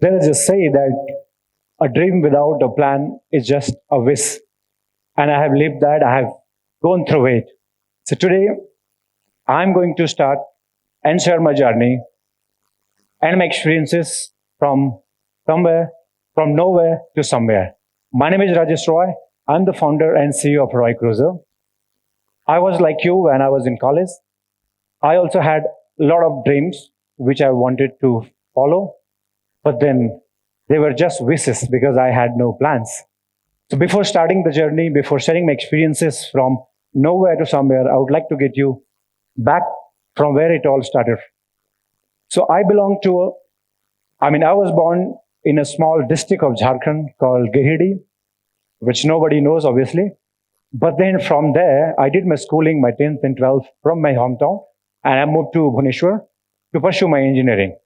Let us just say that a dream without a plan is just a wish. And I have lived that, I have gone through it. So today, I'm going to start and share my journey and my experiences from somewhere, from nowhere to somewhere. My name is Rajesh Roy. I'm the founder and CEO of Roy Cruiser. I was like you when I was in college. I also had a lot of dreams which I wanted to follow, but then they were just wishes because I had no plans. So before starting the journey, before sharing my experiences from nowhere to somewhere, I would like to get you back from where it all started. So I belong to I was born in a small district of Jharkhand called Gehidi, which nobody knows, obviously. But then from there, I did my schooling, my 10th and 12th from my hometown, and I moved to Bhubaneswar to pursue my engineering.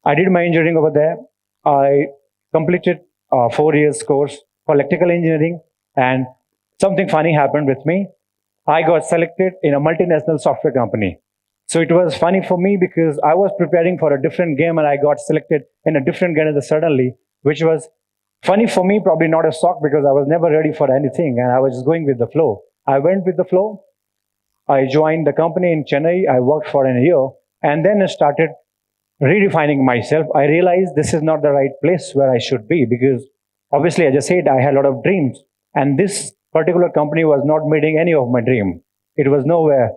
I did my engineering over there. I completed a 4 years course for electrical engineering, and something funny happened with me. I got selected in a multinational software company. So it was funny for me because I was preparing for a different game and I got selected in a different game suddenly, which was funny for me, probably not a shock because I was never ready for anything and I was just going with the flow. I went with the flow. I joined the company in Chennai. I worked for a year and then I started redefining myself. I realized this is not the right place where I should be because obviously, I just said I had a lot of dreams and this particular company was not meeting any of my dream. It was nowhere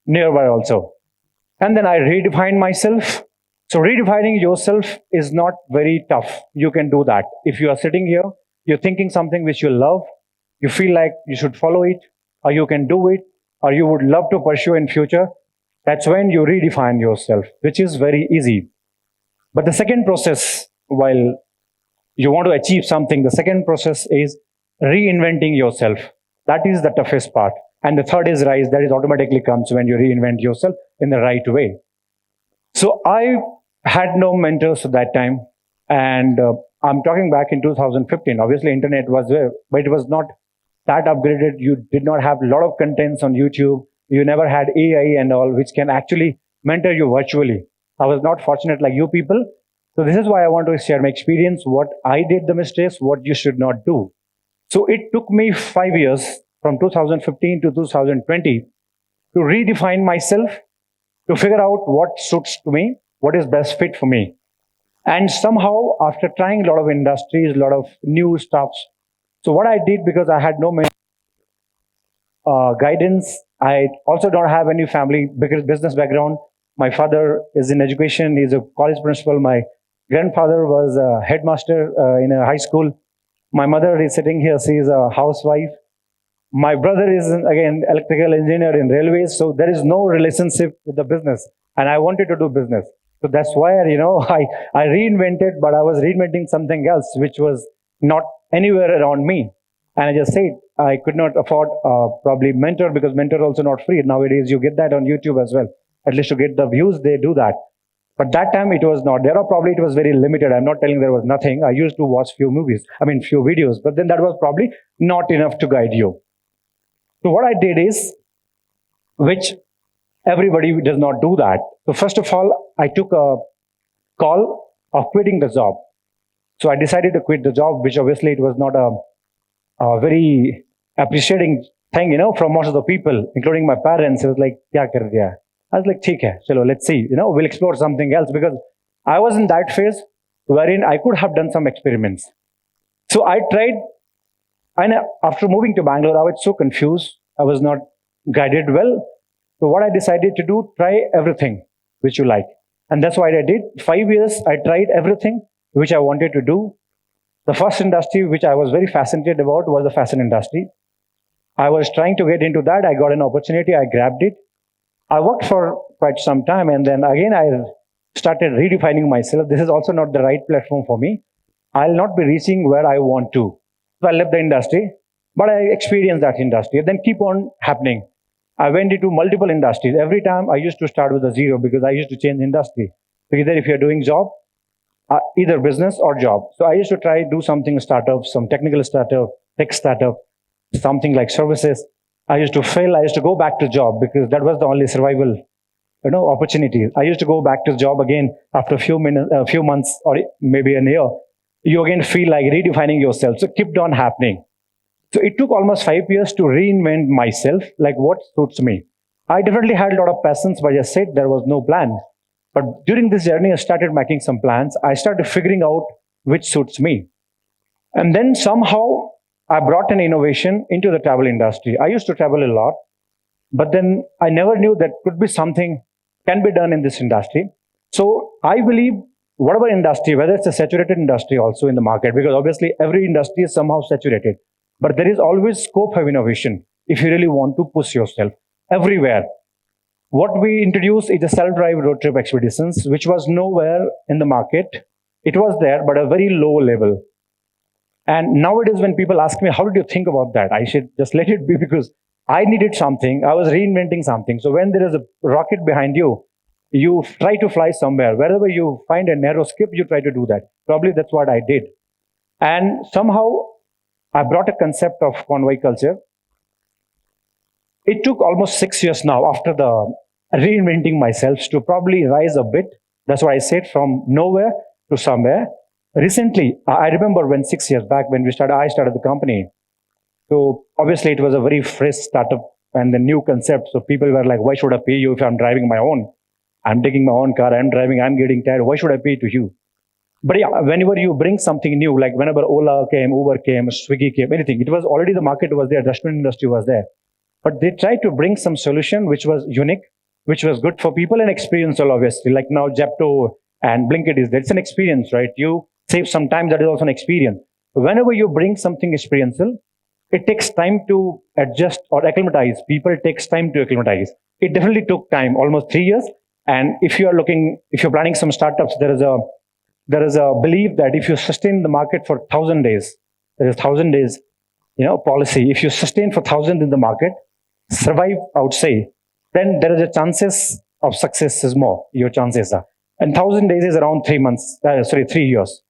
nearby also. And then I redefined myself. So redefining yourself is not very tough. You can do that. If you are sitting here, you're thinking something which you love, you feel like you should follow it, or you can do it, or you would love to pursue in future, that's when you redefine yourself, which is very easy. But the second process, while you want to achieve something, the second process is reinventing yourself. That is the toughest part. And the third is rise, that is automatically comes when you reinvent yourself in the right way. So I had no mentors at that time. And I'm talking back in 2015. Obviously, internet was there, but it was not that upgraded. You did not have a lot of contents on YouTube. You never had AI and all, which can actually mentor you virtually. I was not fortunate like you people. So this is why I want to share my experience, what I did the mistakes, what you should not do. So it took me 5 years from 2015 to 2020 to redefine myself, to figure out what suits to me, what is best fit for me. And somehow, after trying a lot of industries, a lot of new stuffs, so what I did, because I had no guidance, I also don't have any family because business background. My father is in education, he's a college principal. My grandfather was a headmaster in a high school. My mother is sitting here, she is a housewife. My brother is, again, electrical engineer in railways, so there is no relationship with the business. And I wanted to do business. So that's why, I reinvented, but I was reinventing something else, which was not anywhere around me. And I just said, I could not afford probably mentor because mentor also not free. Nowadays, you get that on YouTube as well. At least to get the views, they do that. But that time it was not. There are probably it was very limited. I'm not telling there was nothing. I used to watch few videos, but then that was probably not enough to guide you. So what I did is, which everybody does not do that. So first of all, I took a call of quitting the job. So I decided to quit the job, which obviously it was not a very appreciating thing, from most of the people, including my parents. It was like, kya kar diya? I was like, theek hai, chalo, let's see, we'll explore something else because I was in that phase wherein I could have done some experiments. So I tried, and after moving to Bangalore, I was so confused. I was not guided well. So what I decided to do, try everything which you like. And that's what I did. 5 years, I tried everything which I wanted to do. The first industry which I was very fascinated about was the fashion industry. I was trying to get into that. I got an opportunity. I grabbed it. I worked for quite some time. And then again, I started redefining myself. This is also not the right platform for me. I'll not be reaching where I want to. So I left the industry, but I experienced that industry. Then keep on happening. I went into multiple industries. Every time I used to start with a zero because I used to change industry. So either if you're doing job, either business or job. So I used to try do something startup, some technical startup, tech startup, something like services. I used to fail. I used to go back to job because that was the only survival opportunities. I used to go back to the job again after a few months, or maybe a year. You again feel like redefining yourself. So kept on happening. So it took almost 5 years to reinvent myself, like what suits me. I definitely had a lot of passions, but as I said, there was no plan. But during this journey, I started making some plans. I started figuring out which suits me. And then somehow I brought an innovation into the travel industry. I used to travel a lot, but then I never knew that could be something can be done in this industry. So I believe whatever industry, whether it's a saturated industry also in the market, because obviously every industry is somehow saturated, but there is always scope of innovation if you really want to push yourself everywhere. What we introduced is a self-drive road trip expeditions, which was nowhere in the market. It was there, but a very low level. And nowadays, when people ask me, how did you think about that? I should just let it be because I needed something. I was reinventing something. So when there is a rocket behind you, you try to fly somewhere. Wherever you find a narrow skip, you try to do that. Probably that's what I did. And somehow I brought a concept of convoy culture. It took almost 6 years now after the reinventing myself to probably rise a bit. That's why I said from nowhere to somewhere. Recently, I remember when 6 years back when I started the company. So obviously it was a very fresh startup and the new concept. So people were like, why should I pay you if I'm driving my own? I'm taking my own car, I'm driving, I'm getting tired. Why should I pay to you? But yeah, whenever you bring something new, like whenever Ola came, Uber came, Swiggy came, anything, it was already the market was there, restaurant industry was there. But they tried to bring some solution which was unique, which was good for people and experiential, obviously. Like now Zepto and Blinkit is there. It's an experience, right? You save some time, that is also an experience. Whenever you bring something experiential, it takes time to adjust or acclimatize. People takes time to acclimatize. It definitely took time, almost 3 years. And if you're planning some startups, there is a belief that if you sustain the market for 1,000 days, there is 1,000 days, policy. If you sustain for 1,000 in the market, survive, I would say, then there is a chances of success is more. Your chances are, and 1,000 days is around 3 months. 3 years.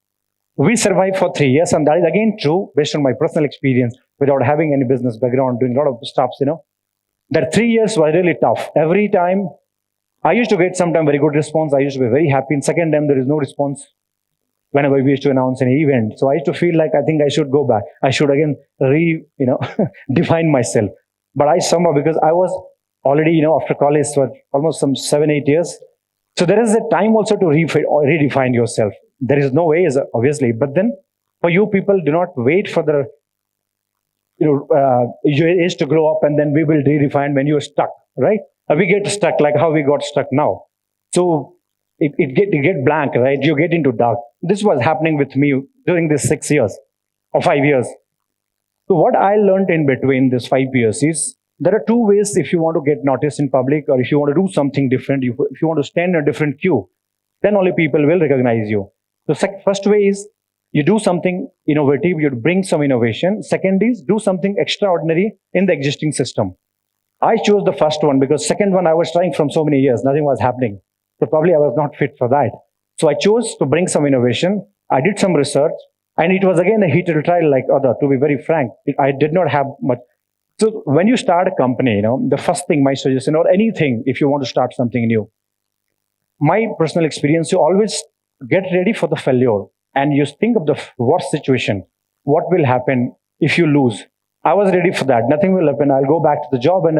We survived for 3 years, and that is again true based on my personal experience. Without having any business background, doing a lot of stuffs, that 3 years was really tough. Every time I used to get sometimes very good response. I used to be very happy. And second time there is no response whenever we used to announce an event. So I used to feel like I think I should go back. I should again define myself. But I somehow, because I was already, after college for almost some 7, 8 years. So there is a time also to redefine yourself. There is no way, obviously. But then for you people, do not wait for the your age to grow up and then we will redefine when you're stuck, right? We get stuck like how we got stuck now. So it get blank, right? You get into dark. This was happening with me during these 6 years or 5 years. So what I learned in between these 5 years is there are two ways if you want to get noticed in public or if you want to do something different, if you want to stand in a different queue, then only people will recognize you. The first way is you do something innovative, you bring some innovation. Second is do something extraordinary in the existing system. I chose the first one because second one I was trying from so many years, nothing was happening. So probably I was not fit for that. So I chose to bring some innovation. I did some research and it was again a heated trial like other, to be very frank. I did not have much. So when you start a company, the first thing my suggestion or anything, if you want to start something new, my personal experience, you always get ready for the failure and you think of the worst situation. What will happen if you lose? I was ready for that. Nothing will happen. I'll go back to the job and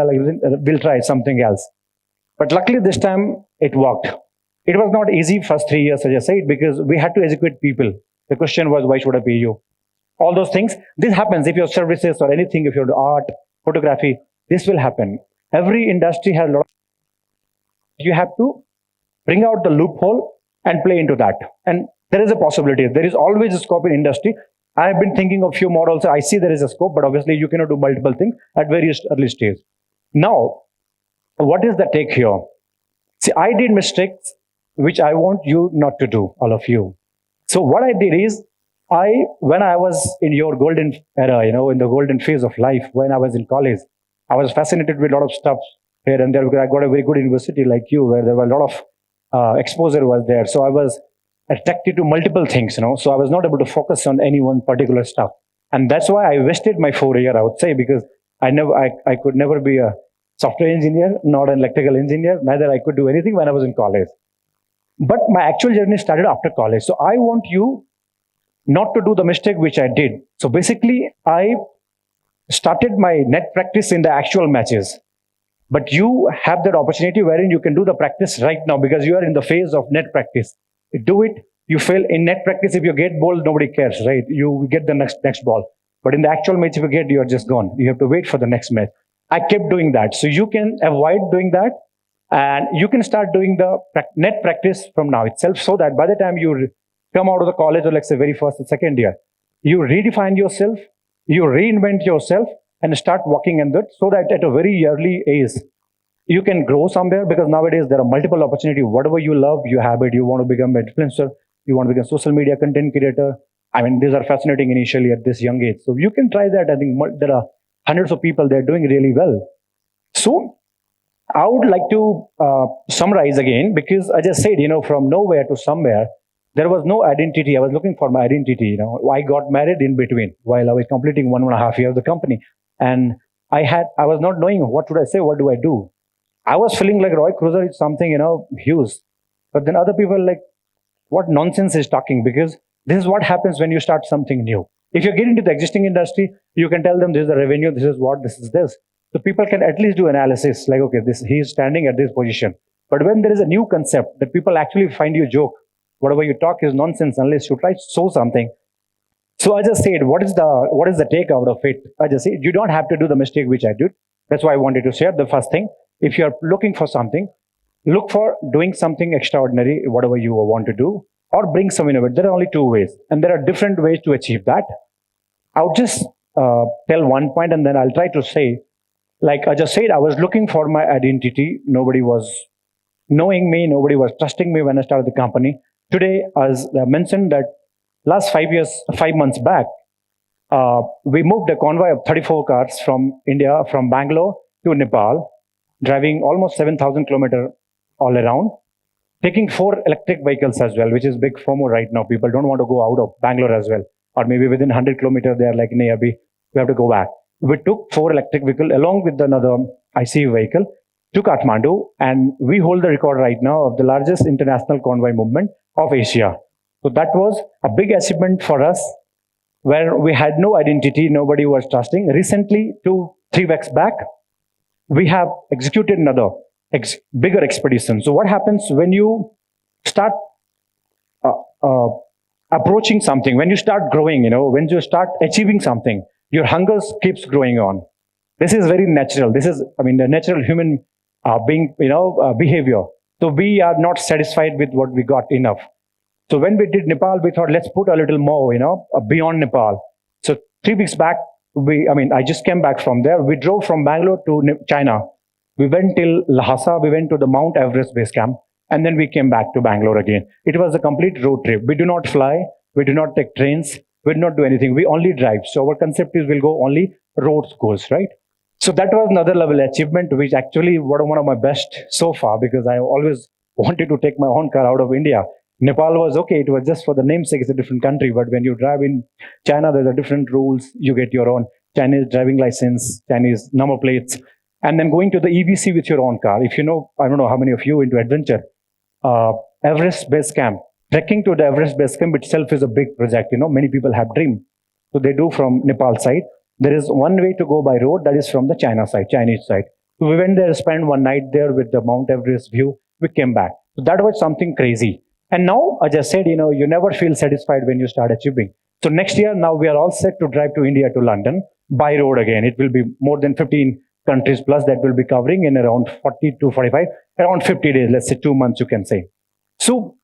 we'll try something else. But luckily this time it worked. It was not easy first 3 years, as I said, because we had to educate people. The question was, why should I pay you? All those things. This happens if your services or anything, if you're art, photography, this will happen. Every industry has a lot. You have to bring out the loophole and play into that. And there is a possibility. There is always a scope in industry. I have been thinking of few models. I see there is a scope, but obviously you cannot do multiple things at various early stage. Now, what is the take here? See, I did mistakes which I want you not to do, all of you. So what I did is, when I was in your golden era, in the golden phase of life, when I was in college, I was fascinated with a lot of stuff here and there. I got a very good university like you, where there were a lot of exposure was there. So I was attracted to multiple things, So I was not able to focus on any one particular stuff. And that's why I wasted my 4 year, I would say, because I could never be a software engineer, not an electrical engineer. Neither I could do anything when I was in college. But my actual journey started after college. So I want you not to do the mistake which I did. So basically, I started my net practice in the actual matches. But you have that opportunity wherein you can do the practice right now because you are in the phase of net practice. You do it, you fail in net practice. If you get ball, nobody cares, right? You get the next ball. But in the actual match, if you get, you're just gone. You have to wait for the next match. I kept doing that. So you can avoid doing that and you can start doing the net practice from now itself so that by the time you come out of the college or let's say very first or second year, you redefine yourself, you reinvent yourself and start working in that so that at a very early age, you can grow somewhere because nowadays there are multiple opportunities. Whatever you love, you have it. You want to become an influencer, you want to become social media content creator. I mean, these are fascinating initially at this young age. So you can try that. I think there are hundreds of people, they're doing really well. So I would like to summarize again because I just said, from nowhere to somewhere, there was no identity. I was looking for my identity. I got married in between while I was completing 1.5 years of the company. And I was not knowing what should I say, what do I do? I was feeling like Roy Cruiser is something, huge. But then other people like, what nonsense is talking? Because this is what happens when you start something new. If you get into the existing industry, you can tell them this is the revenue, this is what, this is this. So people can at least do analysis like, okay, he is standing at this position. But when there is a new concept that people actually find you joke, whatever you talk is nonsense unless you try to show something. So I just said, what is the take out of it? I just said, you don't have to do the mistake which I did. That's why I wanted to share the first thing. If you're looking for something, look for doing something extraordinary, whatever you want to do, or bring some innovation. There are only two ways, and there are different ways to achieve that. I'll just tell one point, and then I'll try to say, like I just said, I was looking for my identity. Nobody was knowing me. Nobody was trusting me when I started the company. Today, as I mentioned that last 5 months back, we moved a convoy of 34 cars from India, from Bangalore to Nepal, driving almost 7,000 kilometers all around, taking 4 electric vehicles as well, which is big FOMO right now. People don't want to go out of Bangalore as well, or maybe within 100 kilometers, they are like, nee, abhi, we have to go back. We took 4 electric vehicles along with another ICE vehicle to Kathmandu, and we hold the record right now of the largest international convoy movement of Asia. So that was a big achievement for us where we had no identity, nobody was trusting. Recently, 2-3 weeks back, we have executed another bigger expedition. So what happens when you start approaching something, when you start growing, when you start achieving something, your hunger keeps growing on. This is very natural. This is, the natural human behavior. So we are not satisfied with what we got enough. So when we did Nepal, we thought, let's put a little more, beyond Nepal. So 3 weeks back, I just came back from there. We drove from Bangalore to China. We went till Lhasa, we went to the Mount Everest base camp, and then we came back to Bangalore again. It was a complete road trip. We do not fly, we do not take trains, we do not do anything. We only drive. So our concept is we'll go only roads goes, right? So that was another level achievement, which actually was one of my best so far because I always wanted to take my own car out of India. Nepal was okay, it was just for the namesake, it's a different country, but when you drive in China, there's a different rules. You get your own Chinese driving license, Chinese number plates, and then going to the EVC with your own car. If you know, I don't know how many of you into adventure, Everest Base Camp, trekking to the Everest Base Camp itself is a big project. Many people have dream. So they do from Nepal side. There is one way to go by road, that is from the China side, Chinese side. So we went there, spent one night there with the Mount Everest view. We came back. So that was something crazy. And now, I just said, you never feel satisfied when you start achieving. So next year, now we are all set to drive to India, to London, by road again. It will be more than 15 countries plus that will be covering in around 40 to 45, around 50 days, let's say 2 months, you can say. So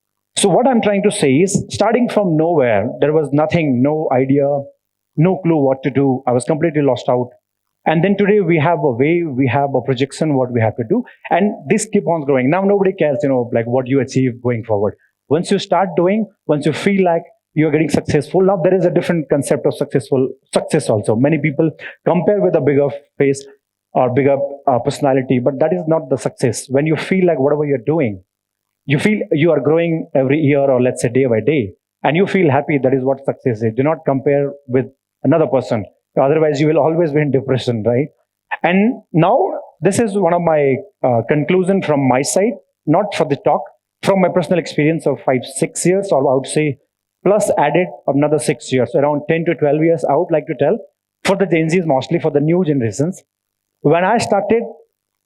what I'm trying to say is, starting from nowhere, there was nothing, no idea, no clue what to do. I was completely lost out. And then today we have a way, we have a projection, what we have to do. And this keep on growing. Now nobody cares, like what you achieve going forward. Once you start doing, once you feel like you're getting successful, now there is a different concept of success also. Many people compare with a bigger face or bigger personality, but that is not the success. When you feel like whatever you're doing, you feel you are growing every year or let's say day by day, and you feel happy, that is what success is. Do not compare with another person. Otherwise, you will always be in depression, right? And now, this is one of my conclusion from my side, not for the talk, from my personal experience of 5-6 years, or I would say plus added another 6 years, around 10 to 12 years. I would like to tell for the Gen Zs, mostly for the new generations. When I started,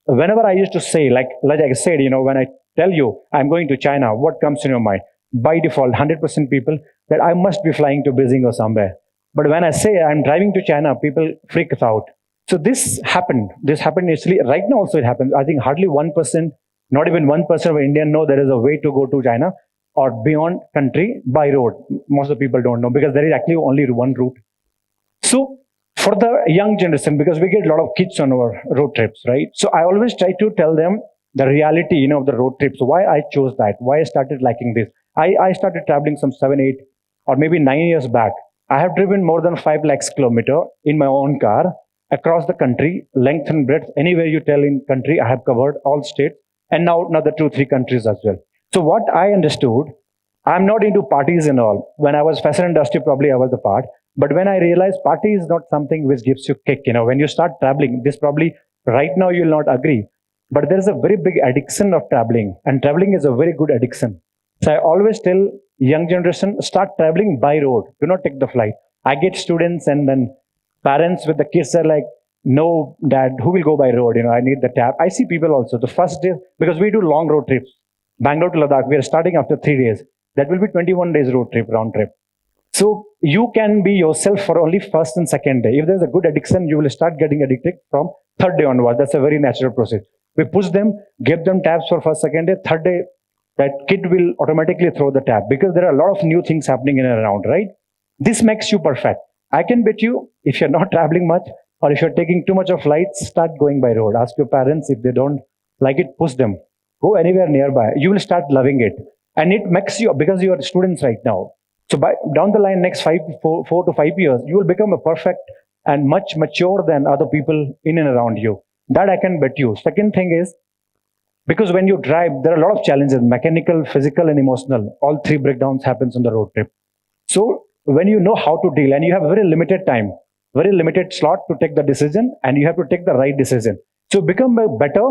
whenever I used to say, like I said, when I tell you I'm going to China, what comes in your mind? By default, 100% people that I must be flying to Beijing or somewhere. But when I say I'm driving to China, people freak out. So this happened. This happened initially. Right now also it happens. I think hardly 1%, not even 1% of Indian know there is a way to go to China or beyond country by road. Most of the people don't know because there is actually only one route. So for the young generation, because we get a lot of kids on our road trips, right? So I always try to tell them the reality, of the road trips, why I chose that, why I started liking this. I started traveling some 7, 8, or maybe 9 years back. I have driven more than 5 lakhs kilometer in my own car across the country, length and breadth, anywhere you tell in country, I have covered all states, and now another 2, 3 countries as well. So what I understood, I'm not into parties and all. When I was fashion industry, probably I was the part. But when I realized party is not something which gives you kick, when you start traveling, this probably right now you'll not agree. But there is a very big addiction of traveling, and traveling is a very good addiction. So I always tell young generation, start traveling by road. Do not take the flight. I get students and then parents with the kids are like, no, dad, who will go by road? I need the tab. I see people also. The first day, because we do long road trips, Bangalore to Ladakh, we are starting after 3 days. That will be 21 days road trip, round trip. So you can be yourself for only first and second day. If there's a good addiction, you will start getting addicted from third day onward. That's a very natural process. We push them, give them tabs for first, second day, third day, that kid will automatically throw the tab because there are a lot of new things happening in and around, right? This makes you perfect. I can bet you, if you're not traveling much or if you're taking too much of flights, start going by road. Ask your parents if they don't like it, push them. Go anywhere nearby. You will start loving it. And it makes you, because you are students right now. So by down the line, next 4 to 5 years, you will become a perfect and much mature than other people in and around you. That I can bet you. Second thing is, because when you drive, there are a lot of challenges, mechanical, physical, and emotional. All 3 breakdowns happens on the road trip. So when you know how to deal, and you have very limited time, very limited slot to take the decision, and you have to take the right decision. So become a better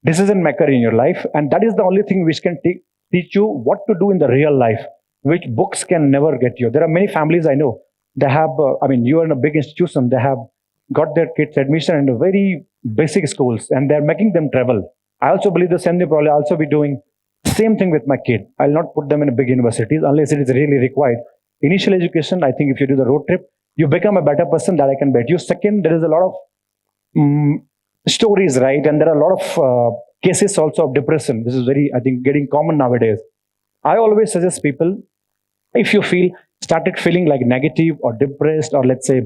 decision maker in your life. And that is the only thing which can teach you what to do in the real life, which books can never get you. There are many families I know, they have, you are in a big institution, they have got their kids admission in very basic schools, and they're making them travel. I also believe the same thing, probably I'll also be doing same thing with my kid. I'll not put them in a big universities unless it is really required. Initial education, I think if you do the road trip, you become a better person, that I can bet you. Second, there is a lot of stories, right? And there are a lot of cases also of depression. This is very, I think, getting common nowadays. I always suggest people, if you started feeling like negative or depressed, or let's say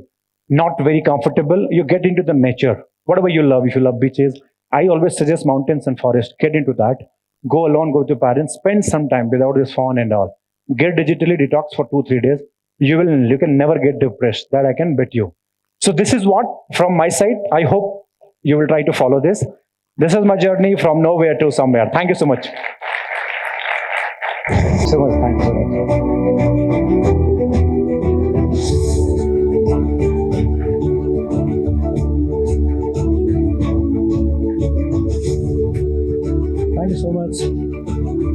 not very comfortable, you get into the nature. Whatever you love, if you love beaches, I always suggest mountains and forest. Get into that. Go alone, go to parents, spend some time without this phone and all. Get digitally detox for 2-3 days. You can never get depressed. That I can bet you. So this is what from my side. I hope you will try to follow this. This is my journey from nowhere to somewhere. Thank you so much. So much. Thanks so much.